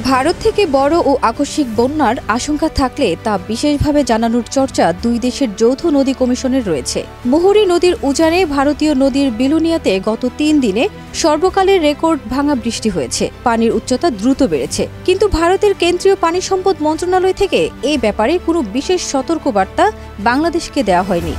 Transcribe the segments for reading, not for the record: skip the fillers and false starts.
ভারত থেকে বড় ও আকস্মিক বন্যার আশঙ্কা থাকলে তা বিশেষভাবে জানানোর চর্চা দুই দেশের যৌথ নদী কমিশনের রয়েছে। মুহুরী নদীর উজানে ভারতীয় নদীর বিলুনিয়াতে গত ৩ দিনে সর্বকালের রেকর্ড ভাঙা বৃষ্টি হয়েছে। পানির উচ্চতা দ্রুত বেড়েছে, কিন্তু ভারতের কেন্দ্রীয় পানি সম্পদ মন্ত্রণালয় থেকে এই ব্যাপারে কোনো বিশেষ সতর্কবার্তা বাংলাদেশকে দেওয়া হয়নি।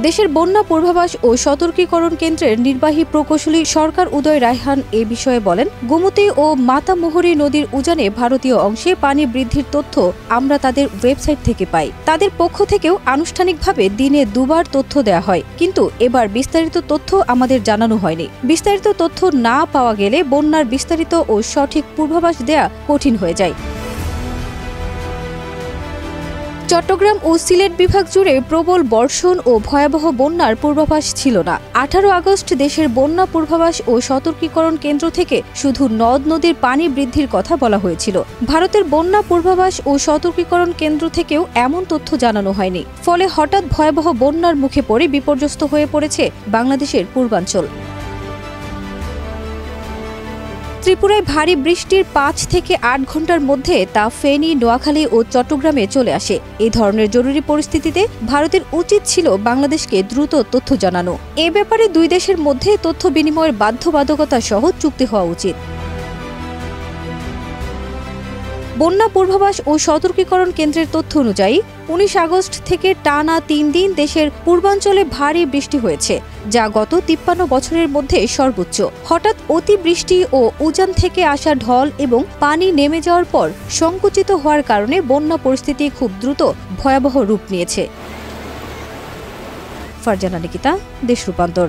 দেশের বন্যা পূর্বাভাস ও সতর্কীকরণ কেন্দ্রের নির্বাহী প্রকৌশলী সরকার উদয় রায়হান এ বিষয়ে বলেন, গোমতী ও মাতামুহুরী নদীর উজানে ভারতীয় অংশে পানি বৃদ্ধির তথ্য আমরা তাদের ওয়েবসাইট থেকে পাই। তাদের পক্ষ থেকেও আনুষ্ঠানিকভাবে দিনে 2 বার তথ্য দেওয়া হয়, কিন্তু এবার বিস্তারিত তথ্য আমাদের জানানো হয়নি। বিস্তারিত তথ্য না পাওয়া গেলে বন্যার বিস্তারিত ও সঠিক পূর্বাভাস দেয়া কঠিন হয়ে যায়। চট্টগ্রাম ও সিলেট বিভাগ জুড়ে প্রবল বর্ষণ ও ভয়াবহ বন্যার পূর্বাভাস ছিল না। 18 আগস্ট দেশের বন্যা পূর্বাভাস ও সতর্কীকরণ কেন্দ্র থেকে শুধু নদ নদীর পানি বৃদ্ধির কথা বলা হয়েছিল। ভারতের বন্যা পূর্বাভাস ও সতর্কীকরণ কেন্দ্র থেকেও এমন তথ্য জানানো হয়নি। ফলে হঠাৎ ভয়াবহ বন্যার মুখে পড়ে বিপর্যস্ত হয়ে পড়েছে বাংলাদেশের পূর্বাঞ্চল। ত্রিপুরায় ভারী বৃষ্টির 5 থেকে 8 ঘণ্টার মধ্যে তা ফেনী, নোয়াখালী ও চট্টগ্রামে চলে আসে। এই ধরনের জরুরি পরিস্থিতিতে ভারতের উচিত ছিল বাংলাদেশকে দ্রুত তথ্য জানানো। এ ব্যাপারে দুই দেশের মধ্যে তথ্য বিনিময়ের বাধ্যবাধকতা সহ চুক্তি হওয়া উচিত। বন্যা পূর্বাভাস ও সতর্কীকরণ কেন্দ্রের তথ্য অনুযায়ী 19 আগস্ট থেকে টানা 3 দিন দেশের পূর্বাঞ্চলে ভারী বৃষ্টি হয়েছে, যা গত 53 বছরের মধ্যে সর্বোচ্চ। হঠাৎ অতিবৃষ্টি ও উজান থেকে আসা ঢল এবং পানি নেমে যাওয়ার পর সংকুচিত হওয়ার কারণে বন্যা পরিস্থিতি খুব দ্রুত ভয়াবহ রূপ নিয়েছে। ফারজানা নিকিতা, দেশ রূপান্তর।